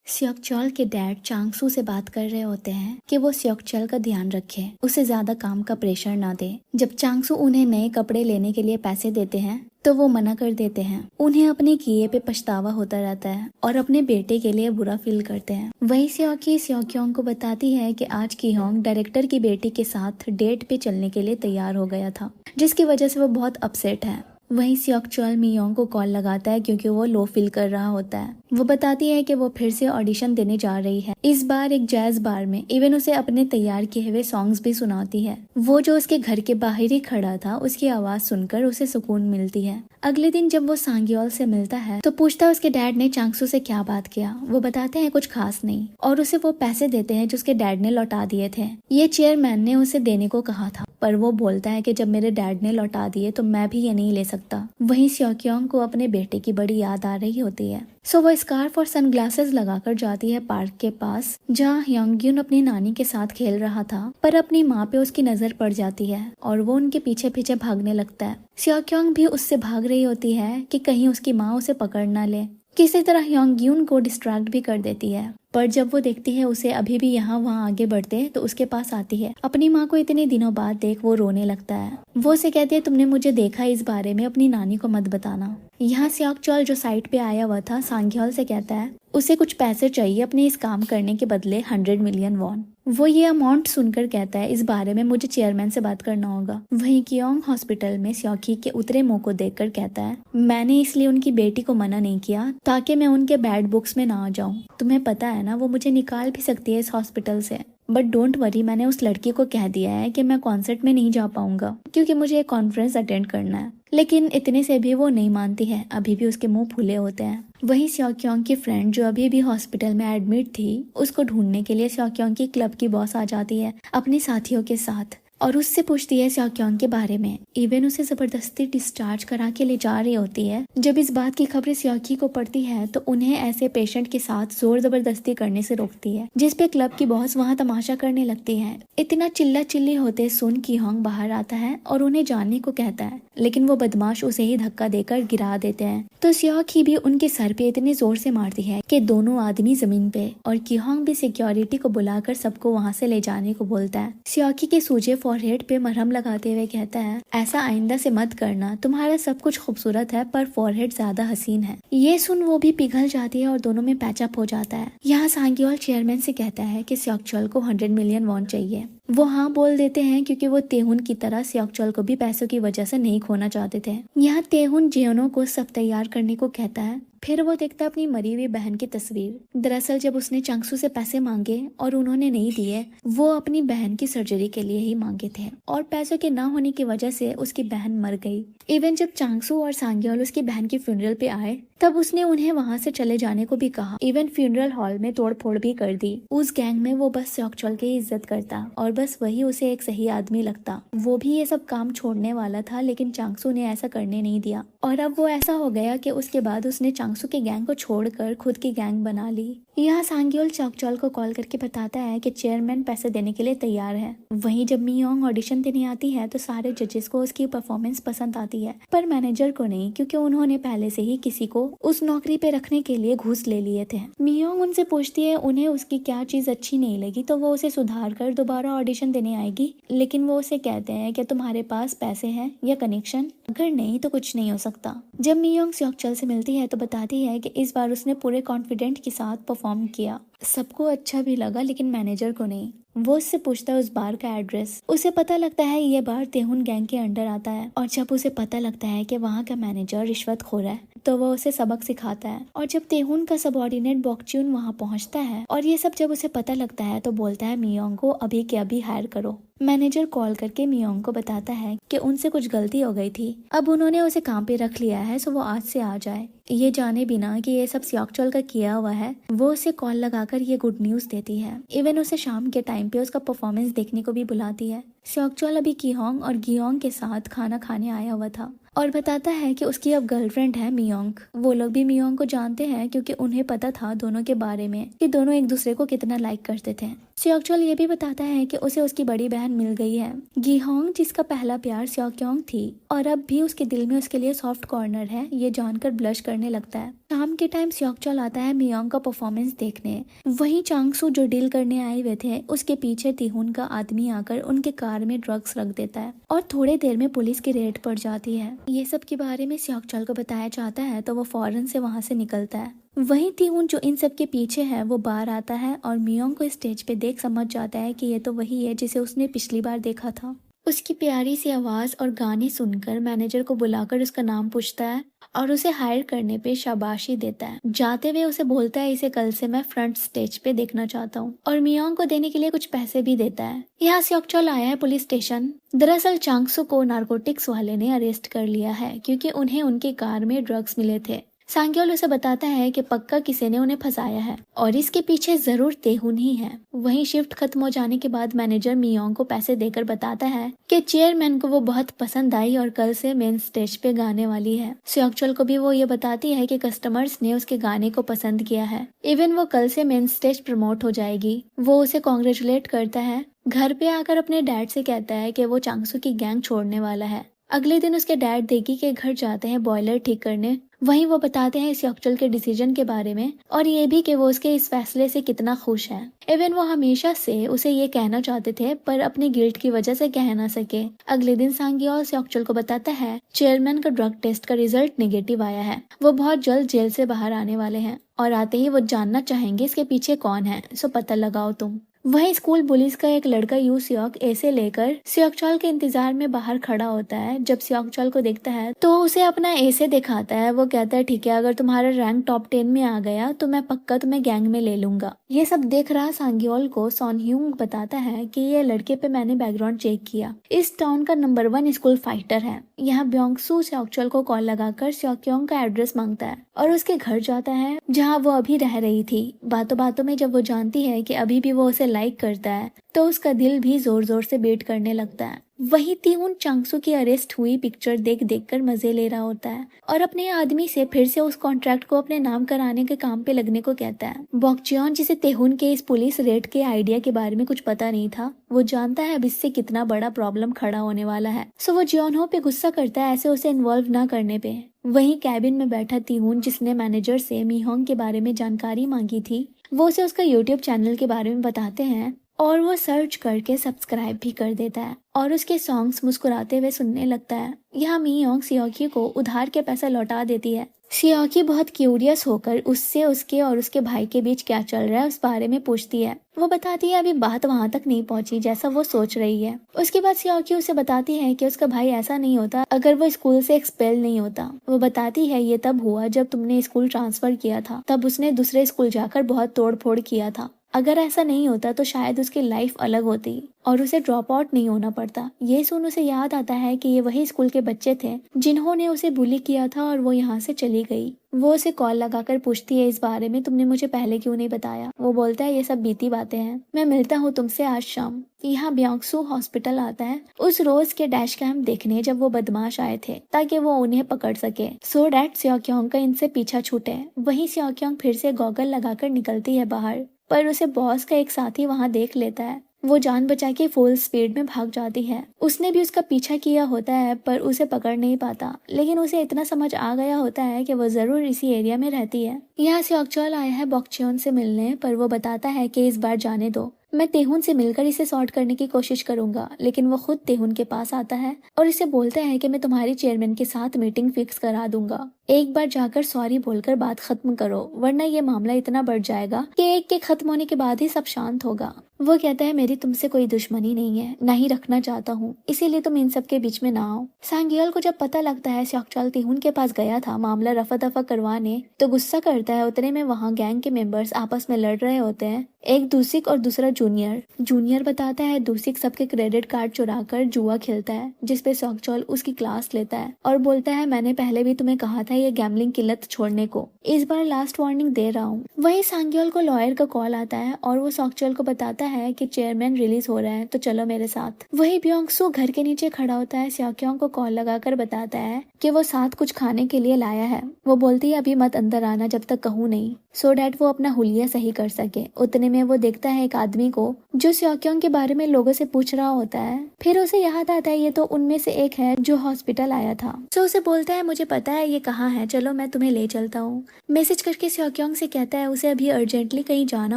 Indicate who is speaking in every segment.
Speaker 1: स्योकचॉल के डैड चांगसू से बात कर रहे होते हैं कि वो स्योकचॉल का ध्यान रखे, उसे ज्यादा काम का प्रेशर ना दे। जब चांगसू उन्हें नए कपड़े लेने के लिए पैसे देते हैं तो वो मना कर देते हैं। उन्हें अपने किए पे पछतावा होता रहता है और अपने बेटे के लिए बुरा फील करते हैं। वही स्योकी स्योक्योंग को बताती है कि आज कीहोंग डायरेक्टर की बेटी के साथ डेट पे चलने के लिए तैयार हो गया था, जिसकी वजह से वो बहुत अपसेट है। वहीं स्योकचॉल मियोंग को कॉल लगाता है क्योंकि वो लो फील कर रहा होता है। वो बताती है कि वो फिर से ऑडिशन देने जा रही है, इस बार एक जैज बार में। इवन उसे अपने तैयार किए हुए सॉन्ग्स भी सुनाती है। वो जो उसके घर के बाहर ही खड़ा था, उसकी आवाज सुनकर उसे सुकून मिलती है। अगले दिन जब वो सांग्योल से मिलता है तो पूछता है उसके डैड ने चांगसू से क्या बात किया। वो बताते हैं कुछ खास नहीं और उसे वो पैसे देते हैं जो उसके डैड ने लौटा दिए थे। ये चेयरमैन ने उसे देने को कहा था, पर वो बोलता है कि जब मेरे डैड ने लौटा दिए तो मैं भी ये नहीं ले सकता। वहीं स्योक्योंग को अपने बेटे की बड़ी याद आ रही होती है, सो वो स्कार्फ और सनग्लासेस लगाकर जाती है पार्क के पास, जहाँ ह्योंग्युन अपनी नानी के साथ खेल रहा था। पर अपनी माँ पे उसकी नजर पड़ जाती है और वो उनके पीछे पीछे भागने लगता है। स्योक्योंग भी उससे भाग रही होती है कि कहीं उसकी माँ उसे पकड़ ना ले। किसी तरह ह्योंग्युन को डिस्ट्रैक्ट भी कर देती है, पर जब वो देखती है उसे अभी भी यहाँ वहाँ आगे बढ़ते तो उसके पास आती है। अपनी माँ को इतने दिनों बाद देख वो रोने लगता है। वो उसे कहती है तुमने मुझे देखा, इस बारे में अपनी नानी को मत बताना। यहाँ स्योकचॉल जो साइट पे आया हुआ था सांग्योल से कहता है उसे कुछ पैसे चाहिए अपने इस काम करने के बदले, 100 मिलियन वॉन। वो ये अमाउंट सुनकर कहता है इस बारे में मुझे चेयरमैन से बात करना होगा। वहीं कियोंग हॉस्पिटल में स्योकी के उतरे मुंह को देखकर कहता है मैंने इसलिए उनकी बेटी को मना नहीं किया ताकि मैं उनके बैड बुक्स में ना आ जाऊं। तुम्हें पता है ना, वो मुझे निकाल भी सकती है इस हॉस्पिटल से। बट डोंट वरी, मैंने उस लड़की को कह दिया है कि मैं कॉन्सर्ट में नहीं जा पाऊंगा क्योंकि मुझे एक कॉन्फ्रेंस अटेंड करना है। लेकिन इतने से भी वो नहीं मानती है, अभी भी उसके मुंह फूले होते हैं। वहीं स्योक्योंग की फ्रेंड जो अभी भी हॉस्पिटल में एडमिट थी, उसको ढूंढने के लिए स्योक्योंग की क्लब की बॉस आ जाती है अपने साथियों के साथ और उससे पूछती है स्योक्योंग के बारे में। इवन उसे जबरदस्ती डिस्चार्ज करा के ले जा रही होती है। जब इस बात की खबरें स्योकी को पड़ती है तो उन्हें ऐसे पेशेंट के साथ जोर जबरदस्ती करने से रोकती है, जिसपे क्लब की बॉस वहाँ तमाशा करने लगती है। इतना चिल्ला चिल्ली होते सुन कीहोंग बाहर आता है और उन्हें जाने को कहता है, लेकिन वो बदमाश उसे ही धक्का देकर गिरा देते हैं। तो स्योकी भी उनके सर पे इतने जोर से मारती है कि दोनों आदमी जमीन पे, और कीहोंग भी सिक्योरिटी को बुलाकर सबको वहाँ से ले जाने को बोलता है। स्योकी के सूजे फॉरहेड पे मरहम लगाते हुए कहता है ऐसा आइंदा से मत करना, तुम्हारा सब कुछ खूबसूरत है पर फॉरहेड ज्यादा हसीन है। ये सुन वो भी पिघल जाती है और दोनों में पैचअप हो जाता है। यहाँ सांग्योल चेयरमैन से कहता है कि स्योकचॉल को 100 मिलियन वॉन चाहिए। वो हाँ बोल देते हैं क्योंकि वो तेहुन की तरह स्योकचॉल को भी पैसों की वजह से नहीं खोना चाहते थे। यहाँ तेहुन जियोनो को सब तैयार करने को कहता है। फिर वो देखता अपनी मरी हुई बहन की तस्वीर। दरअसल जब उसने चांगसू से पैसे मांगे और उन्होंने नहीं दिए, वो अपनी बहन की सर्जरी के लिए ही मांगे थे और पैसों के ना होने की वजह से उसकी बहन मर गई। इवन जब चांगसू और सांग्योल उसकी बहन की फ्यूनरल पे आए तब उसने उन्हें वहाँ से चले जाने को भी कहा। इवन फ्यूनरल हॉल में तोड़फोड़ भी कर दी। उस गैंग में वो बस स्योकचॉल की इज्जत करता और बस वही उसे एक सही आदमी लगता। वो भी ये सब काम छोड़ने वाला था, लेकिन चांगसू ने ऐसा करने नहीं दिया और अब वो ऐसा हो गया कि उसके बाद उसने चांगसू के गैंग को छोड़कर खुद की गैंग बना ली। यहाँ सांग्योल स्योकचॉल को कॉल करके बताता है कि चेयरमैन पैसे देने के लिए तैयार है। वहीं जब मियोंग ऑडिशन देने आती है तो सारे जजेस को उसकी परफॉर्मेंस पसंद आती है, पर मैनेजर को नहीं, क्योंकि उन्होंने पहले से ही किसी को उस नौकरी पे रखने के लिए घूस ले लिए थे। मियोंग उनसे पूछती है उन्हें उसकी क्या चीज अच्छी नहीं लगी तो वो उसे सुधार कर दोबारा ऑडिशन देने आएगी, लेकिन वो उसे कहते हैं कि तुम्हारे पास पैसे हैं या कनेक्शन, अगर नहीं तो कुछ नहीं हो सकता। जब मियोंग स्योकचॉल से मिलती है तो बताती है कि इस बार उसने पूरे कॉन्फिडेंट के साथ परफॉर्म किया। सबको अच्छा भी लगा लेकिन मैनेजर को नहीं। वो उससे पूछता है उस बार का एड्रेस। उसे पता लगता है ये बार तेहुन गैंग के अंडर आता है और जब उसे पता लगता है कि वहाँ का मैनेजर रिश्वतखोर है तो वो उसे सबक सिखाता है। और जब तेहुन का सबऑर्डिनेट बॉक्चून वहाँ पहुँचता है और ये सब जब उसे पता लगता है तो बोलता है मियोंग को अभी के अभी हायर करो। मैनेजर कॉल करके मियोंग को बताता है कि उनसे कुछ गलती हो गई थी, अब उन्होंने उसे काम पे रख लिया है, सो वो आज से आ जाए। ये जाने बिना कि ये सब स्योकचॉल का किया हुआ है, वो उसे कॉल लगाकर ये गुड न्यूज देती है। इवन उसे शाम के टाइम पे उसका परफॉर्मेंस देखने को भी बुलाती है। स्योकचॉल अभी कीहोंग और गियोंग के साथ खाना खाने आया हुआ था और बताता है कि उसकी अब गर्लफ्रेंड है मियोंग। वो लोग भी मियोंग को जानते हैं क्योंकि उन्हें पता था दोनों के बारे में कि दोनों एक दूसरे को कितना लाइक करते थे। स्योकचॉल ये भी बताता है कि उसे उसकी बड़ी बहन मिल गई है। गिहोंग जिसका पहला प्यार स्योक्योंग थी और अब भी उसके दिल में उसके लिए सॉफ्ट कॉर्नर है, ये जानकर ब्लश करने लगता है। शाम के टाइम स्योकचॉल आता है मियोंग का परफॉर्मेंस देखने। वहीं चांगसू जो डील करने आए हुए थे उसके पीछे तिहुन का आदमी आकर उनके कार में ड्रग्स रख देता है और थोड़ी देर में पुलिस की रेड पड़ जाती है। ये सब के बारे में स्योकचॉल को बताया जाता है तो वो फौरन से वहाँ से निकलता है। वहीं तिहुन जो इन सब के पीछे है वो बाहर आता है और मियोंग को स्टेज पे देख समझ जाता है कि ये तो वही है जिसे उसने पिछली बार देखा था। उसकी प्यारी सी आवाज और गाने सुनकर मैनेजर को बुलाकर उसका नाम पूछता है और उसे हायर करने पे शाबाशी देता है। जाते हुए उसे बोलता है इसे कल से मैं फ्रंट स्टेज पे देखना चाहता हूँ और मियोंग को देने के लिए कुछ पैसे भी देता है। यहाँ स्योकचॉल आया है पुलिस स्टेशन। दरअसल चांगसू को नारकोटिक्स वाले ने अरेस्ट कर लिया है क्योंकि उन्हें उनकी कार में ड्रग्स मिले थे। सांग्योल उसे बताता है कि पक्का किसी ने उन्हें फंसाया है और इसके पीछे जरूर तेहुन ही है। वहीं शिफ्ट खत्म हो जाने के बाद मैनेजर मियोंग को पैसे देकर बताता है कि चेयरमैन को वो बहुत पसंद आई और कल से मेन स्टेज पे गाने वाली है। स्योकचॉल को भी वो ये बताती है कि कस्टमर्स ने उसके गाने को पसंद किया है, इवन वो कल से मेन स्टेज प्रमोट हो जाएगी। वो उसे कॉन्ग्रेचुलेट करता है। घर पे आकर अपने डैड से कहता है कि वो चांगसू की गैंग छोड़ने वाला है। अगले दिन उसके डैड देगी के घर जाते हैं बॉयलर ठीक करने। वहीं वो बताते हैं स्योकचॉल के डिसीजन के बारे में और ये भी कि वो उसके इस फैसले से कितना खुश है। इवन वो हमेशा से उसे ये कहना चाहते थे पर अपनी गिल्ट की वजह से कह ना सके। अगले दिन सांग्योल स्योकचॉल को बताता है चेयरमैन का ड्रग टेस्ट का रिजल्ट नेगेटिव आया है। वो बहुत जल्द जेल से बाहर आने वाले हैं और आते ही वो जानना चाहेंगे इसके पीछे कौन है, सो पता लगाओ तुम। वहीं स्कूल पुलिस का एक लड़का यू स्योक ऐसे लेकर स्योकचॉल के इंतजार में बाहर खड़ा होता है। जब स्योकचॉल को देखता है तो उसे अपना ऐसे दिखाता है। वो कहता है ठीक है, अगर तुम्हारा रैंक टॉप 10 में आ गया तो मैं पक्का तुम्हें गैंग में ले लूंगा। ये सब देख रहा सांग्योल को सोनह्यूंग बताता है कि ये लड़के पे मैंने बैकग्राउंड चेक किया, इस टाउन का नंबर 1 स्कूल फाइटर है। यहाँ ब्योंगसू स्योकचॉल को कॉल लगाकर स्योकयोंग का एड्रेस मांगता है और उसके घर जाता है जहाँ वो अभी रह रही थी। बातों बातों में जब वो जानती है कि अभी भी वो उसे लाइक करता है तो उसका दिल भी जोर जोर से बीट करने लगता है। वही तिहुन चांगसू की अरेस्ट हुई पिक्चर देख देख कर मजे ले रहा होता है और अपने आदमी से फिर से उस कॉन्ट्रैक्ट को अपने नाम कराने के काम पे लगने को कहता है। बॉकचियोन जिसे तेहुन के इस पुलिस रेड के आइडिया के बारे में कुछ पता नहीं था, वो जानता है अब इससे कितना बड़ा प्रॉब्लम खड़ा होने वाला है। सो वो जियोनहो पे गुस्सा करता है ऐसे उसे इन्वॉल्व ना करने पे। वहीं कैबिन में बैठा तिहुन जिसने मैनेजर से मिहोंग के बारे में जानकारी मांगी थी, वो उसे उसका यूट्यूब चैनल के बारे में बताते हैं और वो सर्च करके सब्सक्राइब भी कर देता है और उसके सॉन्ग्स मुस्कुराते हुए सुनने लगता है। यहाँ मियोंग सियोकी को उधार के पैसा लौटा देती है। सियोकी बहुत क्यूरियस होकर उससे उसके और उसके भाई के बीच क्या चल रहा है उस बारे में पूछती है। वो बताती है अभी बात वहाँ तक नहीं पहुँची जैसा वो सोच रही है। उसके बाद सियोकी उसे बताती है कि उसका भाई ऐसा नहीं होता अगर वो स्कूल से एक्सपेल नहीं होता। वो बताती है ये तब हुआ जब तुमने स्कूल ट्रांसफर किया था, तब उसने दूसरे स्कूल जाकर बहुत तोड़ फोड़ किया था। अगर ऐसा नहीं होता तो शायद उसकी लाइफ अलग होती और उसे ड्रॉप आउट नहीं होना पड़ता। ये सुन उसे याद आता है कि ये वही स्कूल के बच्चे थे जिन्होंने उसे बुली किया था और वो यहाँ से चली गई। वो उसे कॉल लगाकर पूछती है इस बारे में तुमने मुझे पहले क्यों नहीं बताया। वो बोलता है ये सब बीती बातें हैं, मैं मिलता हूँ तुमसे आज शाम। यहाँ ब्योंगसू हॉस्पिटल आता है उस रोज के डैश कैम देखने जब वो बदमाश आए थे ताकि वो उन्हें पकड़ सके, सो डैट स्योक्योंग का इनसे पीछा छूटे। वहीं स्योक्योंग फिर से गॉगल लगाकर निकलती है बाहर, पर उसे बॉस का एक साथी वहाँ देख लेता है। वो जान बचा के फुल स्पीड में भाग जाती है। उसने भी उसका पीछा किया होता है पर उसे पकड़ नहीं पाता, लेकिन उसे इतना समझ आ गया होता है कि वो जरूर इसी एरिया में रहती है। यहाँ स्योकचॉल आया है बॉकचियोन से मिलने, पर वो बताता है कि इस बार जाने दो, मैं तेहुन से मिलकर इसे सॉर्ट करने की कोशिश करूंगा। लेकिन वो खुद तेहुन के पास आता है और इसे बोलता है कि मैं तुम्हारी चेयरमैन के साथ मीटिंग फिक्स करा दूंगा। एक बार जाकर सॉरी बोलकर बात खत्म करो, वरना ये मामला इतना बढ़ जाएगा कि एक के खत्म होने के बाद ही सब शांत होगा। वो कहता है मेरी तुमसे कोई दुश्मनी नहीं है, ना ही रखना चाहता हूँ, इसीलिए तुम इन सब के बीच में ना आओ। सांगियल को जब पता लगता है स्योकचॉल तेहुन के पास गया था मामला रफा दफा करवाने, तो गुस्सा करता है। उतने में वहाँ गैंग के मेंबर्स आपस में लड़ रहे होते हैं, एक दूसिक और दूसरा जूनियर। जूनियर बताता है दूसिक सबके क्रेडिट कार्ड चुराकर जुआ खेलता है, जिसपे स्योकचॉल उसकी क्लास लेता है और बोलता है मैंने पहले भी तुम्हें कहा था ये गैम्बलिंग की लत छोड़ने को, इस बार लास्ट वार्निंग दे रहा हूँ। वही सांगियल को लॉयर का कॉल आता है और वो स्योकचॉल को बताता है कि चेयरमैन रिलीज हो रहा है तो चलो मेरे साथ। वही ब्योंगसू घर के नीचे खड़ा होता है, स्योक्योंग को कॉल लगाकर बताता है कि वो साथ कुछ खाने के लिए लाया है। वो बोलती है अभी मत अंदर आना जब तक कहूँ नहीं, सो डैट वो अपना हुलिया सही कर सके। उतने में वो देखता है एक आदमी को जो स्योक्योंग के बारे में लोगों से पूछ रहा होता है। फिर उसे याद आता है ये तो उनमें से एक है जो हॉस्पिटल आया था। तो उसे बोलता है मुझे पता है ये कहाँ है, चलो मैं तुम्हें ले चलता हूँ। मैसेज करके स्योक्योंग से कहता है उसे अभी अर्जेंटली कहीं जाना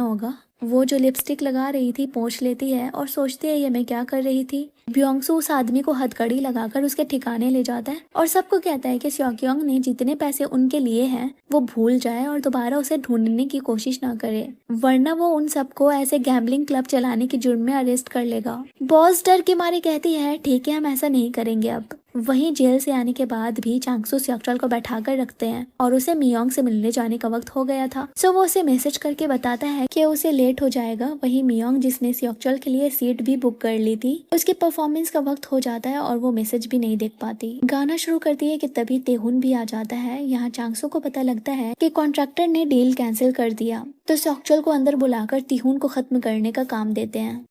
Speaker 1: होगा। वो जो लिपस्टिक लगा रही थी पोंछ लेती है और सोचती है ये मैं क्या कर रही थी। ब्योंगसू उस आदमी को हथकड़ी लगाकर उसके ठिकाने ले जाता है और सबको कहता है कि स्योक्योंग ने जितने पैसे उनके लिए हैं वो भूल जाए और दोबारा उसे ढूंढने की कोशिश ना करे, वरना वो उन सबको ऐसे गैम्बलिंग क्लब चलाने के जुर्म में अरेस्ट कर लेगा। बॉस डर के मारे कहती है ठीक है हम ऐसा नहीं करेंगे अब। वहीं जेल से आने के बाद भी चांगसू स्योक्चल को बैठा कर रखते हैं और उसे मियोंग से मिलने जाने का वक्त हो गया था। सो वो उसे मैसेज करके बताता है कि उसे लेट हो जाएगा। वहीं मियोंग जिसने स्योक्चल के लिए सीट भी बुक कर ली थी उसके परफॉर्मेंस का वक्त हो जाता है और वो मैसेज भी नहीं देख पाती। गाना शुरू करती है कि तभी तेहुन भी आ जाता है। यहाँ चांगसू को पता लगता है कि कॉन्ट्रैक्टर ने डील कैंसिल कर दिया, तो स्योक्चल को अंदर बुलाकर तिहुन को खत्म करने का काम देते हैं।